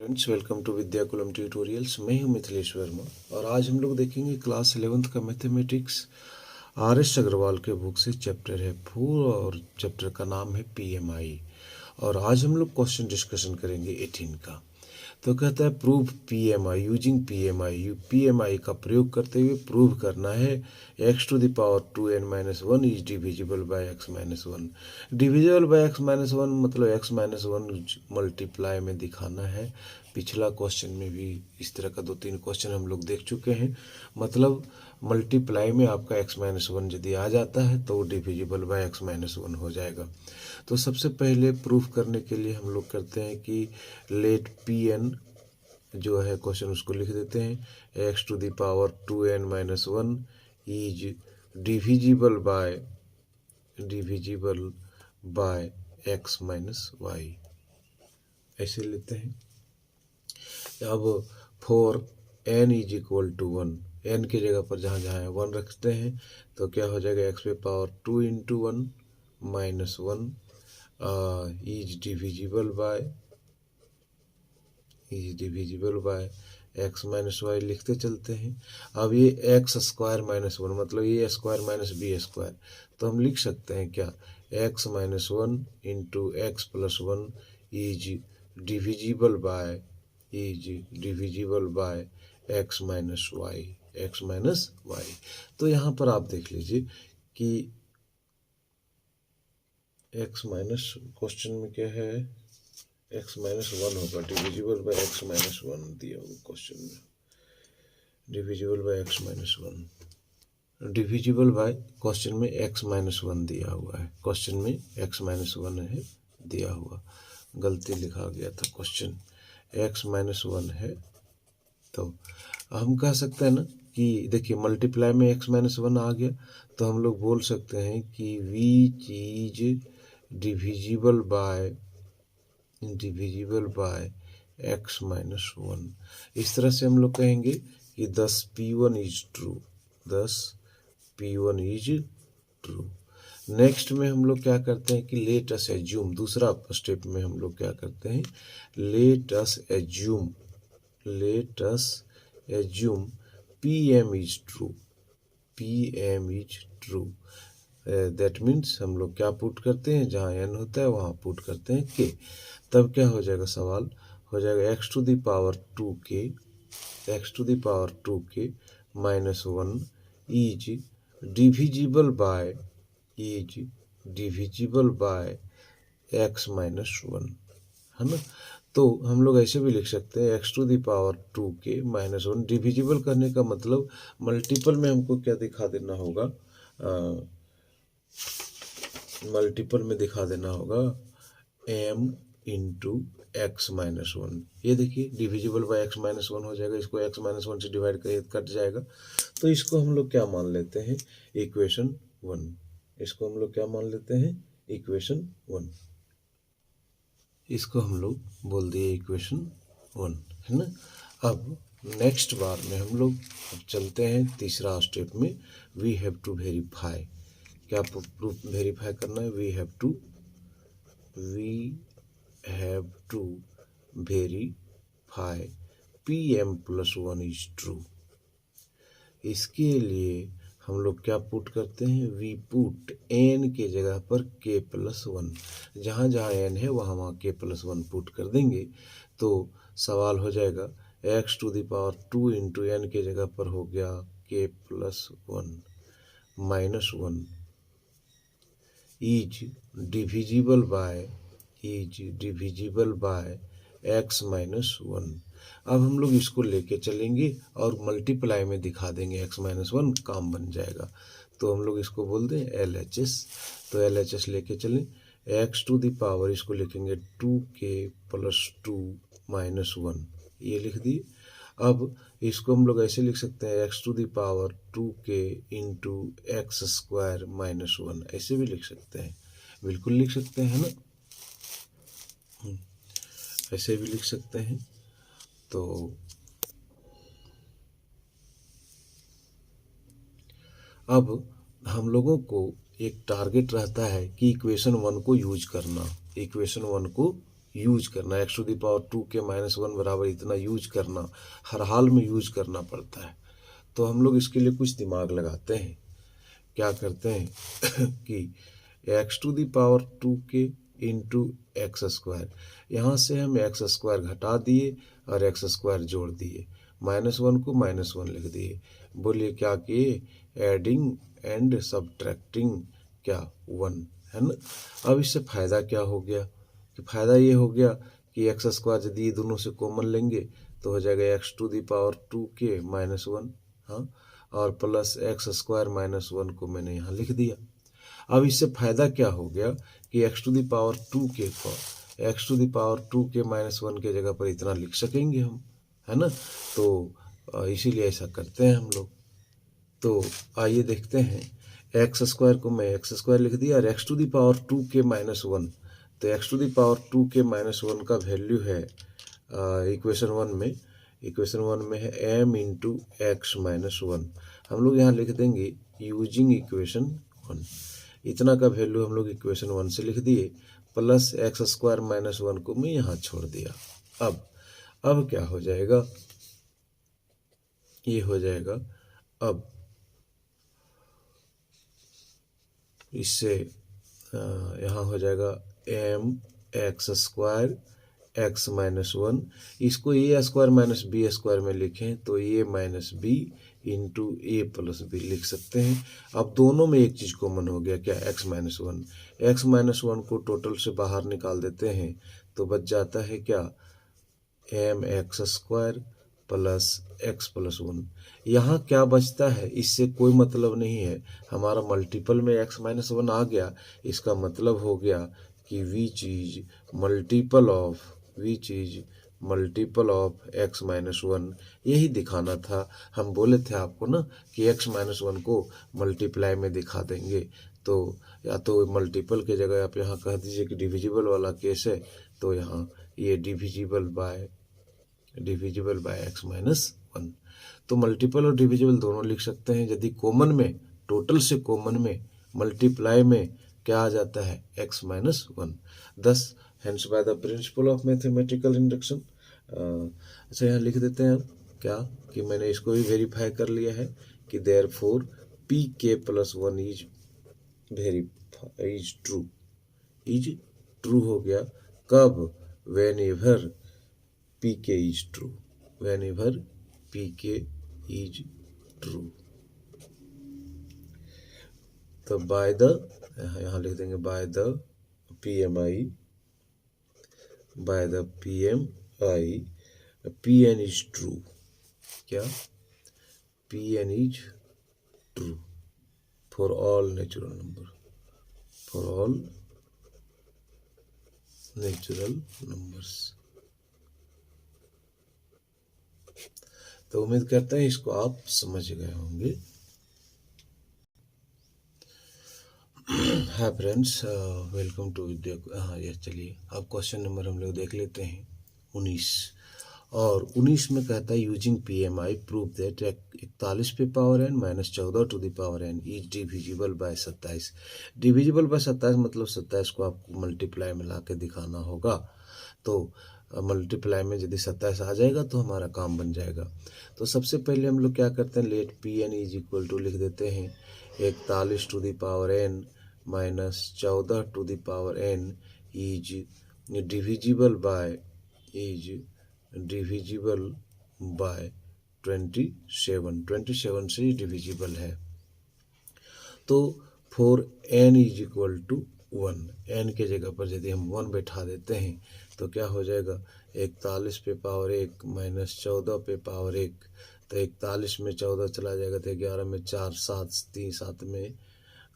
Friends, welcome to Vidyakulam tutorials. मैं हूं मिथिलेश वर्मा और आज हम लोग देखेंगे क्लास 11th का मैथमेटिक्स RS अग्रवाल के बुक से। चैप्टर है 4 और चैप्टर का नाम है PMI। और आज हम लोग क्वेश्चन डिस्कशन करेंगे 18 का। तो कहता है prove PMI using PMI। PMI का प्रयोग करते हुए प्रूव करना है x to the power 2n-1 is divisible by x-1। Divisible by x-1 मतलब x-1 मल्टीप्लाई में दिखाना है। पिछला क्वेश्चन में भी इस तरह का 2-3 क्वेश्चन हम लोग देख चुके हैं। मतलब मल्टीप्लाई में आपका x-1 यदि आ जाता है तो डिविजिबल बाय x-1 हो जाएगा। तो सबसे पहले प्रूफ करने के लिए हम लोग करते हैं कि लेट Pn जो है क्वेश्चन उसको लिख देते हैं x to the power 2n-1 is divisible by x-y ऐसे लेते हैं। अब for n is equal to 1, n की जगह पर जहाँ जहाँ है 1 रखते हैं तो क्या हो जाएगा x पे power 2 into 1 minus 1 is divisible by x-y लिखते चलते हैं। अब ये x² - 1 मतलब ये स्क्वायर माइनस बी स्क्वायर, तो हम लिख सकते हैं क्या x-1 into x+1 is divisible by x-y। तो यहाँ पर आप देख लीजिए कि क्वेश्चन में क्या है x-1 होगा, डिविजिबल बाय x-1 दिया हुआ क्वेश्चन में। Divisible by x-1 divisible by question में x-1 दिया हुआ है। क्वेश्चन में x-1 है दिया हुआ, गलती लिखा गया था। क्वेश्चन x-1 है तो हम कह सकते हैं ना कि देखिए मल्टीप्लाई में x-1 आ गया तो हम लोग बोल सकते हैं कि which is divisible by x-1। इस तरह से हम लोग कहेंगे कि thus P1 is true. Next में हम लोग क्या करते हैं कि लेट अस एज्यूम, दूसरा स्टेप में हम लोग क्या करते हैं late us assume PM is true. That means हम लोग क्या पुट करते हैं, जहाँ n होता है वहाँ पुट करते हैं k। तब क्या हो जाएगा, सवाल हो जाएगा x to the power 2k minus 1 is divisible by x-1, है ना। तो हम लोग ऐसे भी लिख सकते हैं x to the power 2k minus 1। Divisible करने का मतलब मल्टीपल में हमको क्या दिखा देना होगा, मल्टीपल में दिखा देना होगा m इंटू x-1। ये देखिए डिविजिबल बाय x-1 हो जाएगा, इसको x-1 से डिवाइड करिए कट जाएगा। तो इसको हम लोग क्या मान लेते हैं, इक्वेशन 1। इसको हम लोग क्या मान लेते हैं, इक्वेशन 1। इसको हम लोग बोल दिए इक्वेशन 1, है ना। अब नेक्स्ट बार में हम लोग अब चलते हैं तीसरा स्टेप में। वी हैव टू वेरीफाई, क्या प्रूफ वेरीफाई करना है, we have to verify PM+1 is true. इसके लिए हम लोग क्या पुट करते हैं, वी पुट n के जगह पर k+1, जहाँ जहाँ n है वहाँ वहाँ k+1 पुट कर देंगे तो सवाल हो जाएगा x to the power 2 into n के जगह पर हो गया k+1 minus 1 is divisible by x-1। अब हम लोग इसको लेके चलेंगे और मल्टीप्लाई में दिखा देंगे x-1, काम बन जाएगा। तो हम लोग इसको बोल दें LHS। तो LHS लेके चलें, x टू द पावर इसको लिखेंगे 2k+2 माइनस 1, ये लिख दिए। अब इसको हम लोग ऐसे लिख सकते हैं x to the power 2k into x² minus 1, ऐसे भी लिख सकते हैं, बिल्कुल लिख सकते हैं ना, ऐसे भी लिख सकते हैं। तो अब हम लोगों को एक टारगेट रहता है कि इक्वेशन 1 को यूज करना, इक्वेशन 1 को यूज करना, एक्स टू द पावर 2 के -1 बराबर इतना यूज करना, हर हाल में यूज करना पड़ता है। तो हम लोग इसके लिए कुछ दिमाग लगाते हैं। क्या करते हैं कि एक्स टू द पावर 2 के इंटू एक्स स्क्वायर, यहाँ से हम एक्स स्क्वायर घटा दिए और एक्स स्क्वायर जोड़ दिए, -1 को -1 लिख दिए। बोलिए क्या किए, एडिंग एंड सब्ट्रैक्टिंग क्या 1, है ना। अब इससे फ़ायदा क्या हो गया कि फ़ायदा ये हो गया कि एक्स स्क्वायर यदि ये दोनों से कॉमन लेंगे तो हो जाएगा एक्स टू द पावर 2 के -1, हाँ, और प्लस एक्स स्क्वायर -1 को मैंने यहाँ लिख दिया। अब इससे फ़ायदा क्या हो गया कि एक्स टू द पावर 2 के एक्स टू द पावर 2 के -1 के जगह पर इतना लिख सकेंगे हम, है ना। तो इसीलिए ऐसा करते हैं हम लोग। तो आइए देखते हैं, एक्स स्क्वायर को मैं एक्स स्क्वायर लिख दिया और एक्स टू द पावर 2 के -1, तो एक्स टू द पावर 2 के -1 का वैल्यू है इक्वेशन 1 में है m इंटू एक्स -1। हम लोग यहाँ लिख देंगे यूजिंग इक्वेशन 1, इतना का वैल्यू हम लोग इक्वेशन 1 से लिख दिए, प्लस एक्स स्क्वायर -1 को मैं यहाँ छोड़ दिया। अब क्या हो जाएगा, ये हो जाएगा, अब इससे यहाँ हो जाएगा m एक्स स्क्वायर एक्स -1, इसको ए स्क्वायर माइनस बी स्क्वायर में लिखें तो ए माइनस बी इंटू ए प्लस बी लिख सकते हैं। अब दोनों में एक चीज़ कॉमन हो गया, क्या, एक्स -1 को टोटल से बाहर निकाल देते हैं तो बच जाता है क्या, M X square plus X plus 1। यहाँ क्या बचता है, इससे कोई मतलब नहीं है, हमारा मल्टीपल में एक्स -1 आ गया, इसका मतलब हो गया कि which is multiple of x -1, यही दिखाना था। हम बोले थे आपको ना कि एक्स -1 को मल्टीप्लाई में दिखा देंगे, तो या तो मल्टीपल के जगह आप यहाँ कह दीजिए कि डिविजिबल वाला केस है, तो यहाँ ये डिविजिबल बाय एक्स -1। तो मल्टीपल और डिविजिबल दोनों लिख सकते हैं। यदि कॉमन में, टोटल से कॉमन में, मल्टीप्लाई में क्या आ जाता है, एक्स -1। दस hence by the principle of mathematical induction. अच्छा यहाँ लिख देते हैं हम क्या कि मैंने इसको भी वेरीफाई कर लिया है कि देयरफॉर पी के प्लस 1 इज ट्रू हो गया। कब, when ever P K is true, तो बाय द, यहाँ लिख देंगे by the PMI, Pn is true, क्या, Pn is true for all natural numbers. तो उम्मीद करते हैं इसको आप समझ गए होंगे। हाय फ्रेंड्स, वेलकम टू विद्या। हाँ ये चलिए अब क्वेश्चन नंबर हम लोग देख लेते हैं 19। और 19 में कहता है यूजिंग PMI प्रूव दैट 41 पे power n minus 14 to the power n is divisible by 27। Divisible by 27 मतलब 27 को आपको मल्टीप्लाई में ला के दिखाना होगा। तो मल्टीप्लाई में यदि 27 आ जाएगा तो हमारा काम बन जाएगा। तो सबसे पहले हम लोग क्या करते हैं, let Pn is equal to लिख देते हैं 41 to the power n minus 14 to the power n is divisible by 27 से डिविजिबल है। तो for n is equal to 1, n के जगह पर यदि हम 1 बैठा देते हैं तो क्या हो जाएगा, 41 पे पावर 1 माइनस 14 पे पावर 1, तो 41 में 14 चला जाएगा तो 11 में 4, 7 में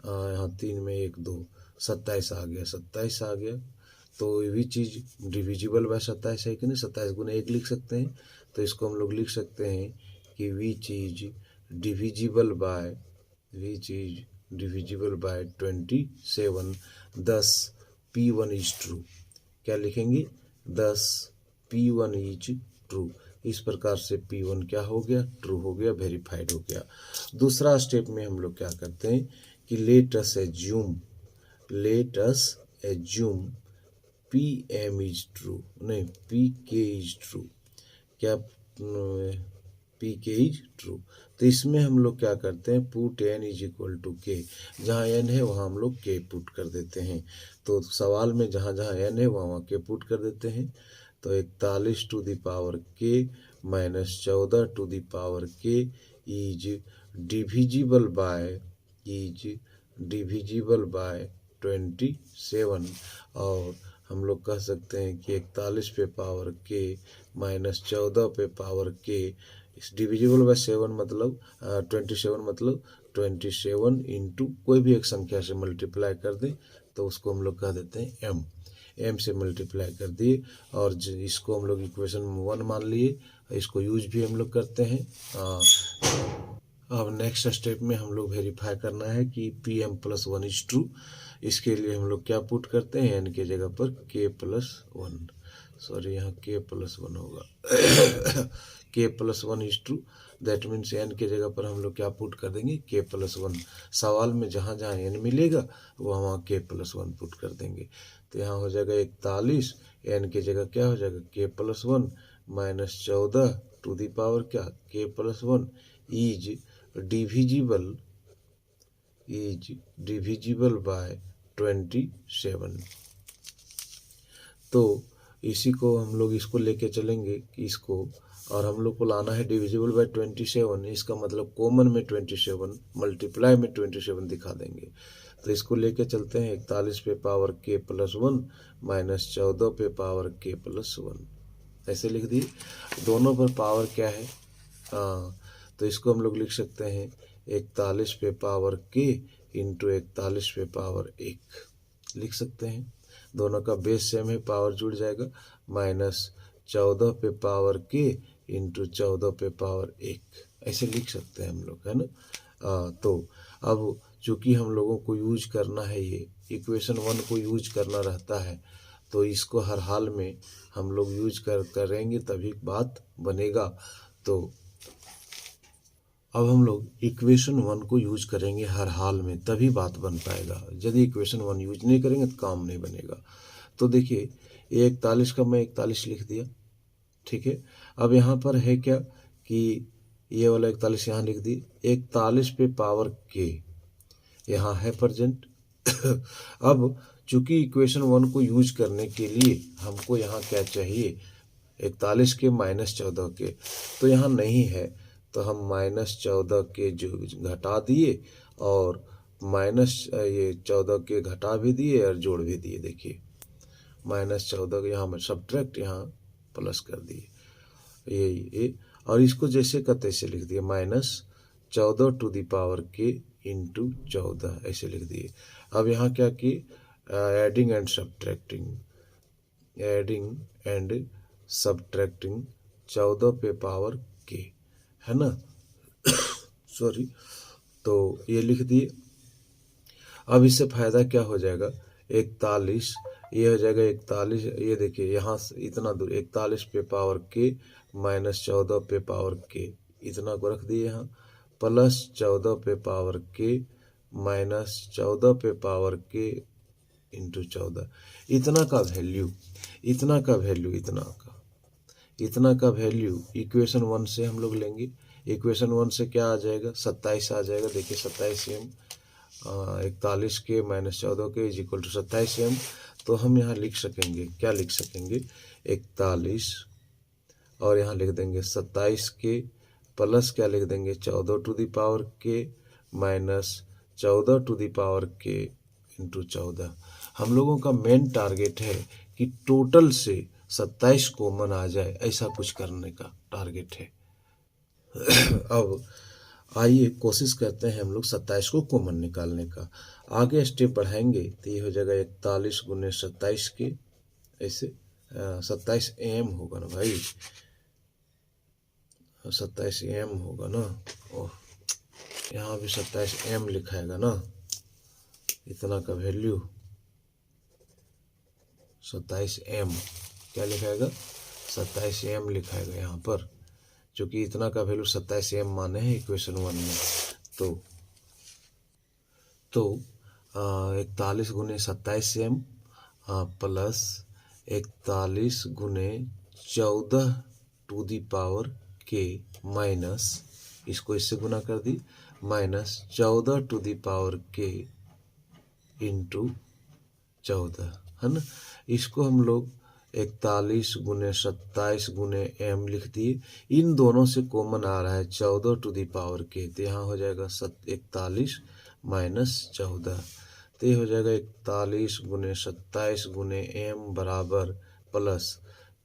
यहाँ 3 में 1 2, 27 आ गया। तो ये चीज़ डिविजिबल बाय 27 है कि नहीं, 27 गुना 1 लिख सकते हैं। तो इसको हम लोग लिख सकते हैं कि विच इज डिविजिबल बाय 27, दस P1 इज ट्रू। क्या लिखेंगे, दस P1 इज ट्रू। इस प्रकार से P1 क्या हो गया, ट्रू हो गया, वेरीफाइड हो गया। दूसरा स्टेप में हम लोग क्या करते हैं कि let us assume P M is true, नहीं पी के इज ट्रू, क्या पी के इज ट्रू। तो इसमें हम लोग क्या करते हैं, put N is equal to K, जहाँ एन है वहाँ हम लोग के पुट कर देते हैं। तो सवाल में जहाँ जहाँ एन है वहाँ वहाँ के पुट कर देते हैं। तो 41 टू द पावर के माइनस 14 टू द पावर के इज डिविजिबल बाय 27। और हम लोग कह सकते हैं कि 41 पे पावर के माइनस 14 पे पावर के इस डिविजिबल बाय 7 मतलब 27 मतलब 27 इंटू कोई भी एक संख्या से मल्टीप्लाई कर दें तो उसको हम लोग कह देते हैं एम से मल्टीप्लाई कर दिए। और इसको हम लोग इक्वेशन 1 मान लिए, इसको यूज भी हम लोग करते हैं। अब नेक्स्ट स्टेप में हम लोग वेरीफाई करना है कि P M plus 1 is true. इसके लिए हम लोग क्या पुट करते हैं, एन के जगह पर के प्लस 1, सॉरी यहाँ के प्लस 1 होगा K plus 1 is true, that means N के जगह पर हम लोग क्या पुट कर देंगे, के प्लस 1। सवाल में जहाँ जहाँ एन मिलेगा वहाँ वहाँ के प्लस 1 पुट कर देंगे। तो यहाँ हो जाएगा 41, एन की जगह क्या हो जाएगा K plus 1 minus 14 to the power क्या K plus 1 is divisible by 27। तो इसी को हम लोग इसको लेके चलेंगे कि इसको, और हम लोग को लाना है डिविजिबल बाय 27। इसका मतलब कॉमन में 27, मल्टीप्लाई में 27 दिखा देंगे। तो इसको लेके चलते हैं 41 पे पावर के प्लस 1 माइनस 14 पे पावर के प्लस 1, ऐसे लिख दिए। दोनों पर पावर क्या है, तो इसको हम लोग लिख सकते हैं 41 पे पावर के इंटू 41 पे पावर 1 लिख सकते हैं। दोनों का बेस सेम है, पावर जुड़ जाएगा, माइनस 14 पे पावर के इंटू 14 पे पावर 1 ऐसे लिख सकते हैं हम लोग, है ना। तो अब चूँकि हम लोगों को यूज करना है, ये इक्वेशन 1 को यूज करना रहता है, तो इसको हर हाल में हम लोग यूज करेंगे तभी बात बनेगा। तो अब हम लोग इक्वेशन 1 को यूज करेंगे हर हाल में तभी बात बन पाएगा। यदि इक्वेशन 1 यूज नहीं करेंगे तो काम नहीं बनेगा। तो देखिए ये 41 का मैं 41 लिख दिया, ठीक है। अब यहाँ पर है क्या कि ये वाला 41 यहाँ लिख दी, 41 पे पावर के यहाँ है प्रेजेंट अब चूंकि इक्वेशन 1 को यूज करने के लिए हमको यहाँ क्या चाहिए, 41 के माइनस 14 के, तो यहाँ नहीं है तो हम माइनस 14 के जो घटा दिए और माइनस ये 14 के घटा भी दिए और जोड़ भी दिए। देखिए माइनस 14 के यहाँ सब्ट्रैक्ट, यहाँ प्लस कर दिए ये और इसको जैसे का तैसे लिख दिए, माइनस 14 टू दी पावर के इंटू 14 ऐसे लिख दिए। अब यहाँ क्या कि एडिंग एंड सब्ट्रैक्टिंग 14 पे पावर के, है ना सॉरी, तो ये लिख दिए। अब इससे फायदा क्या हो जाएगा, 41 ये हो जाएगा 41, ये देखिए यहाँ इतना दूर 41 पे पावर के माइनस 14 पे पावर के, इतना को रख दिए यहाँ, प्लस 14 पे पावर के माइनस 14 पे पावर के इंटू 14। इतना का वैल्यू इतना का वैल्यू इक्वेशन 1 से हम लोग लेंगे। इक्वेशन 1 से क्या आ जाएगा, 27 आ जाएगा। देखिए 27 एम 41 के माइनस 14 के इज इक्वल टू 27 एम। तो हम यहाँ लिख सकेंगे, क्या लिख सकेंगे, 41 और यहाँ लिख देंगे 27 के प्लस क्या लिख देंगे 14 टू दी पावर के माइनस 14 टू दी पावर के इंटू 14। हम लोगों का मेन टारगेट है कि टोटल से 27 कॉमन आ जाए, ऐसा कुछ करने का टारगेट है। अब आइए कोशिश करते हैं हम लोग 27 को कॉमन निकालने का। आगे स्टेप बढ़ाएंगे तो ये हो जाएगा 41 गुने 27 के, ऐसे 27 एम होगा ना भाई, 27 एम होगा ना, ओह यहाँ भी 27 एम लिखाएगा ना, इतना का वैल्यू 27 एम क्या लिखाएगा, 27 एम लिखाएगा यहाँ पर, क्योंकि इतना का वैल्यू 27 एम माने हैं इक्वेशन 1 में। तो 41 गुने 27 एम प्लस 41 गुने 14 टू दी पावर के माइनस, इसको इससे गुना कर दी, माइनस 14 टू दी पावर के इंटू 14, है ना। इसको हम लोग 41 गुने 27 गुने m लिख दिए। इन दोनों से कॉमन आ रहा है 14 टू दी पावर के, तो यहाँ हो जाएगा 41 माइनस 14, तो ये हो जाएगा 41 गुने 27 गुने m बराबर प्लस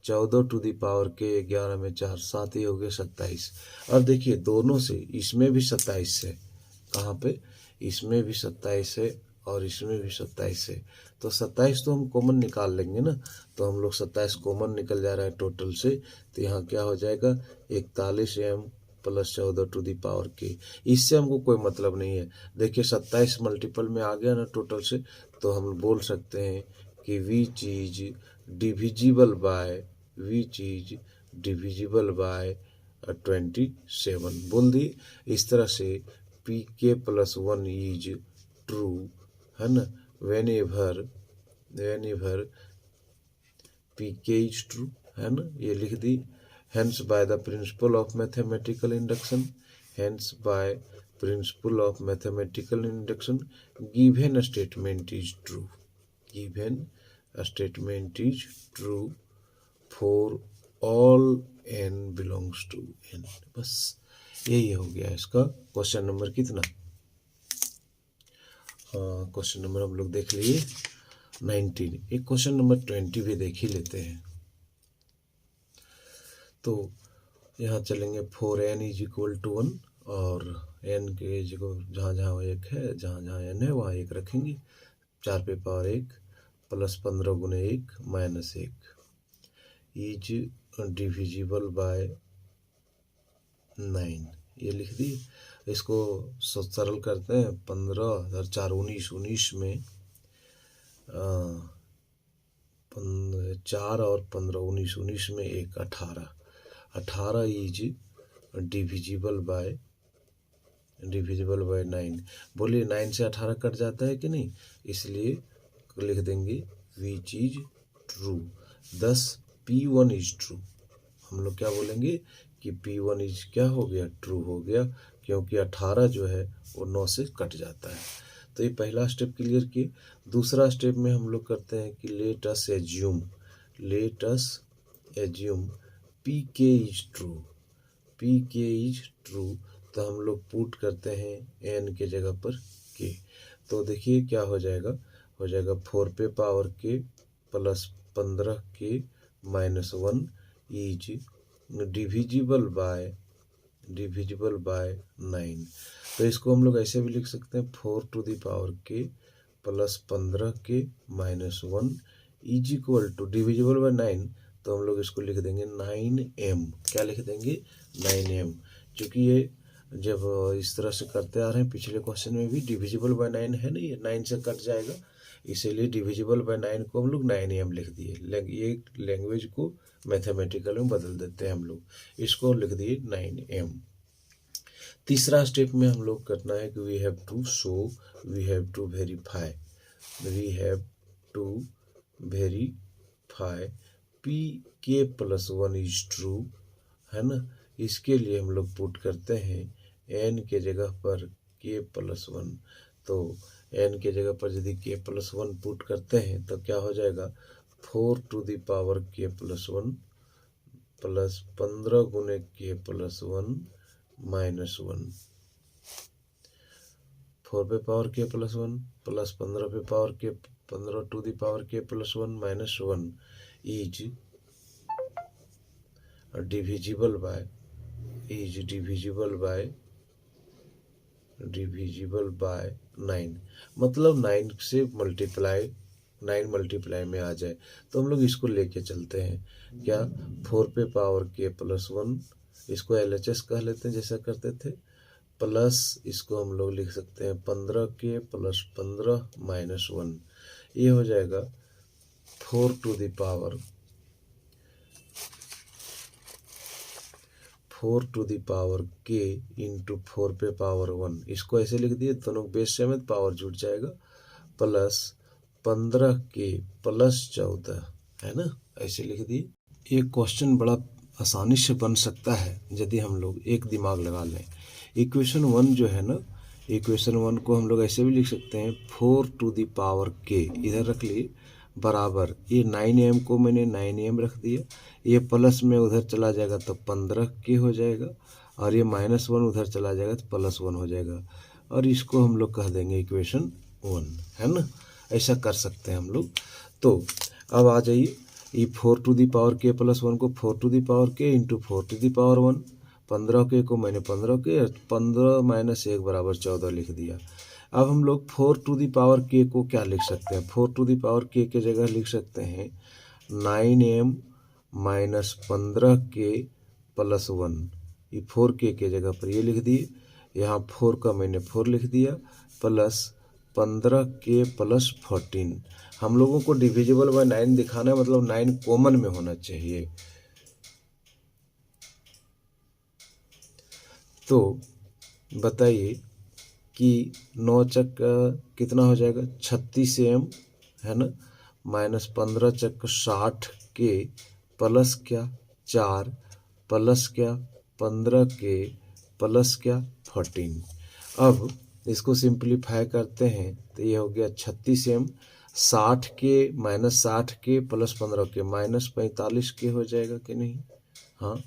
14 टू दी पावर के 11 में 4 7, ही हो गए 27। अब देखिए दोनों से, इसमें भी 27 है, कहाँ पे, इसमें भी 27 है और इसमें भी 27 है, तो 27 तो हम कॉमन निकाल लेंगे ना, तो हम लोग 27 कॉमन निकल जा रहा है टोटल से, तो यहाँ क्या हो जाएगा 41 m plus 14 to the power K. इससे हमको कोई मतलब नहीं है। देखिए 27 मल्टीपल में आ गया ना टोटल से, तो हम बोल सकते हैं कि विच इज डिविजिबल बाय 27 बोल दी। इस तरह से पी के प्लस 1 इज ट्रू, है ना, whenever P K is true, है ना, ये लिख दी। Hence by the principle of mathematical induction, given statement is true for all n belongs to n। बस यही हो गया इसका क्वेश्चन नंबर कितना, क्वेश्चन नंबर हम लोग देख लिए 19। एक क्वेश्चन नंबर 20 भी देख ही लेते हैं। तो यहाँ चलेंगे 4n इज इक्वल टू 1, और n के जगह जहाँ जहाँ एक है, जहाँ जहाँ n है वहाँ एक रखेंगे, 4 पे पावर 1 प्लस 15 गुने 1 माइनस 1 इज डिविजिबल बाय 9, ये लिख दी। इसको सरल करते हैं, 15 और 4 19, 19 में 4 और 15 19, 19 में 1 18, 18 इज डिविजिबल बाय 9। बोलिए 9 से 18 कट जाता है कि नहीं, इसलिए लिख देंगे which is true. 10 P1 is true, हम लोग क्या बोलेंगे कि P1 इज क्या हो गया, ट्रू हो गया, क्योंकि 18 जो है वो 9 से कट जाता है। तो ये पहला स्टेप क्लियर किए। दूसरा स्टेप में हम लोग करते हैं कि let us assume PK is true, तो हम लोग पुट करते हैं n के जगह पर k। तो देखिए क्या हो जाएगा 4 पे power k plus 15 k minus 1 is divisible by 9। तो इसको हम लोग ऐसे भी लिख सकते हैं 4 to the power k plus 15 k minus 1 is equal to divisible by 9, तो हम लोग इसको लिख देंगे 9m। क्या लिख देंगे 9m, क्योंकि ये जब इस तरह से करते आ रहे हैं, पिछले क्वेश्चन में भी डिविजिबल बाय 9 है नहीं, ये 9 से कट जाएगा, इसीलिए डिविजिबल बाय 9 को हम लोग 9m लिख दिए। ये लैंग्वेज को मैथमेटिकल में बदल देते हैं हम लोग, इसको लिख दिए 9m। तीसरा स्टेप में हम लोग करना है कि we have to verify PK plus 1 is true, है ना। इसके लिए हम लोग पुट करते हैं n के जगह पर k प्लस 1, तो n के जगह पर यदि k प्लस 1 पुट करते हैं तो क्या हो जाएगा 4 to the power k plus 1 plus 15 गुने k प्लस 1 माइनस 1, 4 पे पावर k प्लस 1 प्लस 15 पे power k 15 to the power k plus 1 minus 1 is divisible by 9, मतलब 9 से मल्टीप्लाई 9 मल्टीप्लाई में आ जाए, तो हम लोग इसको लेके चलते हैं क्या 4 पे पावर k प्लस 1, इसको LHS कह लेते हैं जैसा करते थे, प्लस इसको हम लोग लिख सकते हैं 15 k प्लस 15 माइनस 1, ये हो जाएगा 4 to the power k into 4 पे पावर 1, इसको ऐसे लिख दिए, दोनों बेस समेत पावर जुट जाएगा, प्लस 15 k प्लस 14 है ना, ऐसे लिख दिए। ये क्वेश्चन बड़ा आसानी से बन सकता है यदि हम लोग एक दिमाग लगा लें। इक्वेशन 1 जो है ना, इक्वेशन 1 को हम लोग ऐसे भी लिख सकते हैं 4 टू द पावर k, इधर रख लिए, बराबर ये 9m को मैंने 9m रख दिया, ये प्लस में उधर चला जाएगा तो 15k हो जाएगा, और ये -1 उधर चला जाएगा तो +1 हो जाएगा, और इसको हम लोग कह देंगे इक्वेशन 1, है ना। ऐसा कर सकते हैं हम लोग। तो अब आ जाइए, ये 4 टू दी पावर k + 1 को 4 to the power k into 4 to the power 1, 15k को मैंने 15k, 15 - 1 = 14 लिख दिया। अब हम लोग 4 टू दी पावर k को क्या लिख सकते हैं, 4 टू दी पावर k के जगह लिख सकते हैं 9m - 15k + 1, ये 4k के जगह पर ये लिख दिए, यहाँ 4 का मैंने 4 लिख दिया, प्लस 15k + 14। हम लोगों को डिविजिबल बाय 9 दिखाना है, मतलब 9 कॉमन में होना चाहिए। तो बताइए कि 9 चक कितना हो जाएगा, 36m, है ना, -15 चक 60k, प्लस क्या 4, प्लस क्या 15k, प्लस क्या 14। अब इसको सिंप्लीफाई करते हैं तो ये हो गया 36m, 60k -60k + 15k -45k हो जाएगा कि नहीं, हाँ,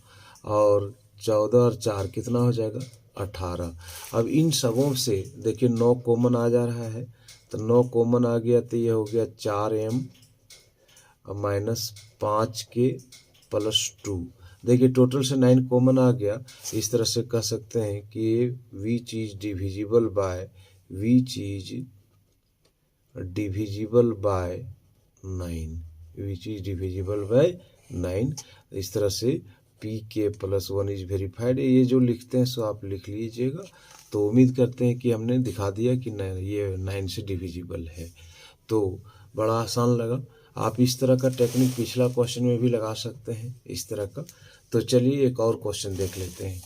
और 14 और 4 कितना हो जाएगा 18। अब इन सबों से देखिए 9 कॉमन आ जा रहा है, तो 9 कॉमन आ गया तो ये हो गया 4m -5k + 2। देखिए टोटल से 9 कॉमन आ गया, इस तरह से कह सकते हैं कि which is divisible by 9, which is divisible by 9। इस तरह से pk + 1 इज वेरीफाइड। ये जो लिखते हैं सो आप लिख लीजिएगा। तो उम्मीद करते हैं कि हमने दिखा दिया कि ये 9 से डिविजिबल है। तो बड़ा आसान लगा। आप इस तरह का टेक्निक पिछला क्वेश्चन में भी लगा सकते हैं, इस तरह का। तो चलिए एक और क्वेश्चन देख लेते हैं।